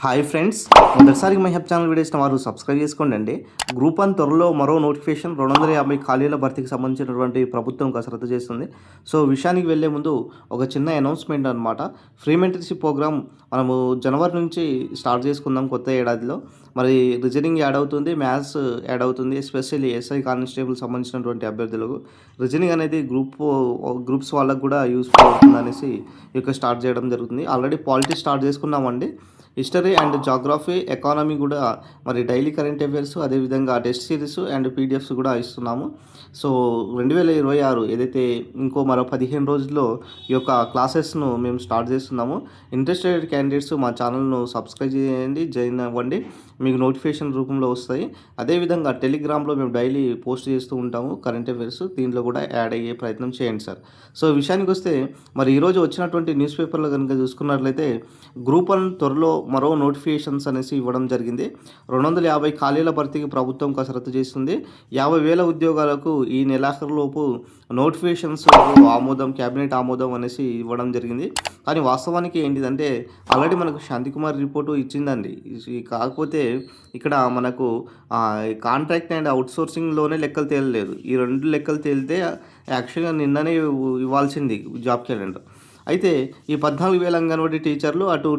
Hi friends, మొదటిసారి my help channel video ఇచ్చిన వారు సబ్స్క్రైబ్ చేసుకోండి. గ్రూప్ 1 త్వరలో మరో నోటిఫికేషన్ 250 ఖాళీల భర్తీకి సంబంధించినటువంటి ప్రభుత్వం కసరత్తు చేస్తుంది. సో విషయానికి వెళ్ళే ముందు ఒక చిన్న అనౌన్స్మెంట్ అనమాట. ఫ్రీ మెంటర్షిప్ ప్రోగ్రామ్ మనము జనవరి నుంచి స్టార్ట్ చేసుకుందాం కొత్త ఏడాదిలో. మరి రీజనింగ్ యాడ్ అవుతుంది, మ్యాథ్స్ యాడ్ అవుతుంది. ఎస్పెషల్లీ ఎస్ఐ కానిస్టేబుల్ సంబంధించినటువంటి అభ్యర్థులకు రీజనింగ్ అనేది గ్రూప్స్ వాళ్ళకు కూడా యూస్ఫుల్ అవుతుంది అనేసి ఇక స్టార్ట్ చేయడం జరుగుతుంది. ఆల్రెడీ పాలిటీ స్టార్ట్ చేసుకున్నామండి. హిస్టరీ అండ్ జాగ్రఫీ, ఎకానమీ కూడా మరి డైలీ కరెంట్ అఫైర్స్, అదేవిధంగా టెస్ట్ సిరీస్ అండ్ పీడిఎఫ్స్ కూడా ఇస్తున్నాము. సో 2026 ఏదైతే ఇంకో మరో 15 రోజుల్లో ఈ యొక్క క్లాసెస్ను మేము స్టార్ట్ చేస్తున్నాము. ఇంట్రెస్టెడ్ క్యాండిడేట్స్ మా ఛానల్ను సబ్స్క్రైబ్ చేయండి, జాయిన్ అవ్వండి, మీకు నోటిఫికేషన్ రూపంలో వస్తాయి. అదేవిధంగా టెలిగ్రామ్లో మేము డైలీ పోస్ట్ చేస్తూ ఉంటాము కరెంట్ అఫైర్స్, దీంట్లో కూడా యాడ్ అయ్యే ప్రయత్నం చేయండి సార్. సో విషయానికి వస్తే మరి ఈరోజు వచ్చినటువంటి న్యూస్ పేపర్లో కనుక చూసుకున్నట్లయితే గ్రూప్ 1 త్వరలో మరో నోటిఫికేషన్స్ అనేసి ఇవ్వడం జరిగింది. 250 ఖాళీల భర్తీకి ప్రభుత్వం కసరత్తు చేస్తుంది. 50,000 ఉద్యోగాలకు ఈ నెలాఖరులోపు నోటిఫికేషన్స్ ఆమోదం, క్యాబినెట్ ఆమోదం అనేసి ఇవ్వడం జరిగింది. కానీ వాస్తవానికి ఏంటిదంటే ఆల్రెడీ మనకు శాంతికుమార్ రిపోర్టు ఇచ్చిందండి. కాకపోతే ఇక్కడ మనకు కాంట్రాక్ట్ అండ్ అవుట్సోర్సింగ్లోనే లెక్కలు తేలలేదు. ఈ రెండు లెక్కలు తేలితే యాక్చువల్గా నిన్ననే ఇవ్వాల్సింది జాబ్ క్యాలెండర్. అయితే ఈ 14,000 అంగన్వాడీ టీచర్లు, అటు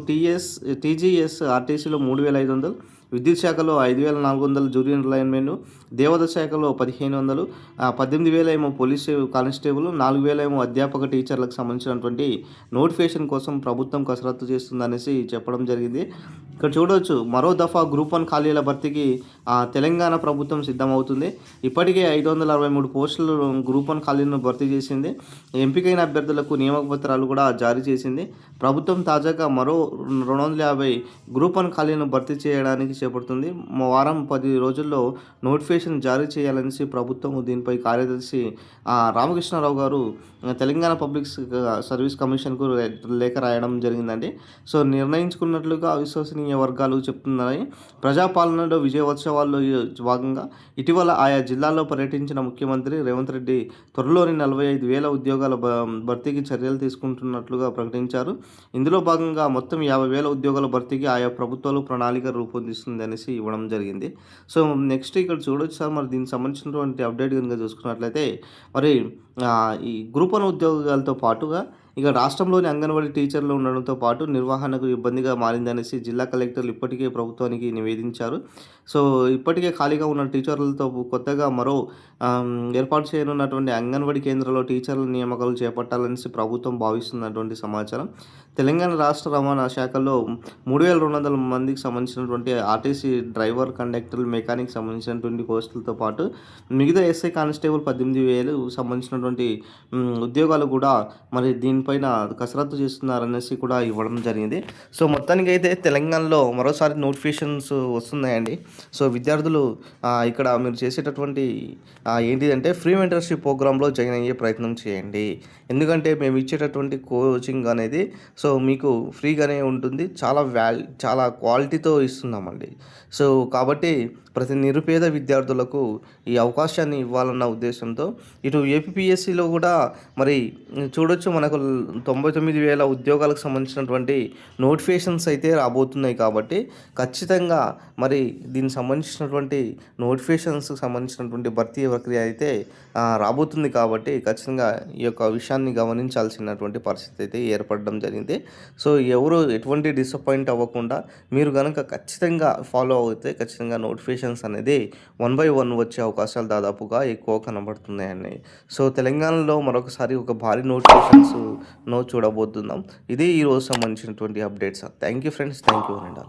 టీజీఎస్ ఆర్టీసీలో 3,500, విద్యుత్ శాఖలో 5,400 జూనియర్ లైన్మెన్, దేవాదాయ శాఖలో 1,500, 18,000 ఏమో పోలీస్ కానిస్టేబుల్, 4,000 ఏమో అధ్యాపక టీచర్లకు సంబంధించినటువంటి నోటిఫికేషన్ కోసం ప్రభుత్వం కసరత్తు చేస్తుందనేసి చెప్పడం జరిగింది. ఇక్కడ చూడవచ్చు, మరో దఫా గ్రూప్ 1 ఖాళీల భర్తీకి తెలంగాణ ప్రభుత్వం సిద్ధమవుతుంది. ఇప్పటికే 563 పోస్టులు గ్రూప్ 1 ఖాళీలను భర్తీ చేసింది. ఎంపికైన అభ్యర్థులకు నియామక పత్రాలు కూడా జారీ చేసింది. ప్రభుత్వం తాజాగా మరో 250 గ్రూప్ 1 ఖాళీలను భర్తీ చేయడానికి చేపడుతుంది. వారం 10 రోజుల్లో నోటిఫికేషన్ జారీ చేయాలనేసి ప్రభుత్వం దీనిపై కార్యదర్శి రామకృష్ణారావు గారు తెలంగాణ పబ్లిక్ సర్వీస్ కమిషన్కు లేఖ రాయడం జరిగిందండి. సో నిర్ణయించుకున్నట్లుగా అవిశ్వసనీయ వర్గాలు చెప్తున్నాయి. ప్రజాపాలనలో విజయోత్సవాల్లో భాగంగా ఇటీవల ఆయా జిల్లాల్లో పర్యటించిన ముఖ్యమంత్రి రేవంత్ రెడ్డి త్వరలోని 45,000 ఉద్యోగాల భర్తీకి చర్యలు తీసుకుంటున్నట్లుగా ప్రకటించారు. ఇందులో భాగంగా మొత్తం 50,000 ఉద్యోగాల భర్తీకి ఆయా ప్రభుత్వాలు ప్రణాళిక రూపొందిస్తుంది అనేసి ఇవ్వడం జరిగింది. సో నెక్స్ట్ ఇక్కడ చూడొచ్చు సార్, మరి దీనికి సంబంధించినటువంటి అప్డేట్ కనుక చూసుకున్నట్లయితే మరి ఈ గ్రూప్ 1 ఉద్యోగాలతో పాటుగా ఇక రాష్ట్రంలోని అంగన్వాడీ టీచర్లు ఉండడంతో పాటు నిర్వహణకు ఇబ్బందిగా మారిందనేసి జిల్లా కలెక్టర్లు ఇప్పటికే ప్రభుత్వానికి నివేదించారు. సో ఇప్పటికే ఖాళీగా ఉన్న టీచర్లతో కొత్తగా మరో ఏర్పాటు చేయనున్నటువంటి అంగన్వాడీ కేంద్రంలో టీచర్ల నియామకాలు చేపట్టాలనేసి ప్రభుత్వం భావిస్తున్నటువంటి సమాచారం. తెలంగాణ రాష్ట్ర రవాణా శాఖలో 3,200 మందికి సంబంధించినటువంటి ఆర్టీసీ డ్రైవర్, కండక్టర్, మెకానిక్ సంబంధించినటువంటి పోస్టులతో పాటు మిగతా ఎస్ఐ కానిస్టేబుల్ 18,000 సంబంధించినటువంటి ఉద్యోగాలు కూడా మరి దీనిపైన కసరత్తు చేస్తున్నారనేసి కూడా ఇవ్వడం జరిగింది. సో మొత్తానికి అయితే తెలంగాణలో మరోసారి నోటిఫికేషన్స్ వస్తున్నాయండి. సో విద్యార్థులు ఇక్కడ మీరు చేసేటటువంటి ఏంటిదంటే ఫ్రీ మెంటర్షిప్ ప్రోగ్రాంలో జాయిన్ అయ్యే ప్రయత్నం చేయండి. ఎందుకంటే మేము ఇచ్చేటటువంటి కోచింగ్ అనేది సో మీకు ఫ్రీగానే ఉంటుంది, చాలా క్వాలిటీతో ఇస్తున్నామండి. సో కాబట్టి ప్రతి నిరుపేద విద్యార్థులకు ఈ అవకాశాన్ని ఇవ్వాలన్న ఉద్దేశంతో ఇటు ఏపీపీఎస్సీలో కూడా మరి చూడొచ్చు, మనకు 99,000 ఉద్యోగాలకు సంబంధించినటువంటి నోటిఫికేషన్స్ అయితే రాబోతున్నాయి. కాబట్టి ఖచ్చితంగా మరి దీనికి సంబంధించినటువంటి నోటిఫికేషన్స్కి సంబంధించినటువంటి భర్తీ ప్రక్రియ అయితే రాబోతుంది. కాబట్టి ఖచ్చితంగా ఈ యొక్క విషయాన్ని గమనించాల్సినటువంటి పరిస్థితి అయితే ఏర్పడడం జరిగింది. సో ఎవరు ఎటువంటి డిసప్పాయింట్ అవ్వకుండా మీరు కనుక ఖచ్చితంగా ఫాలో అవుతే ఖచ్చితంగా నోటిఫికేషన్స్ అనేది 1 by 1 వచ్చే అవకాశాలు దాదాపుగా ఎక్కువ కనబడుతున్నాయండి. సో తెలంగాణలో మరొకసారి ఒక భారీ నోటిఫికేషన్స్ చూడబోతున్నాం. ఇది ఈరోజు సంబంధించినటువంటి updates. Thank you friends, thank you అండి.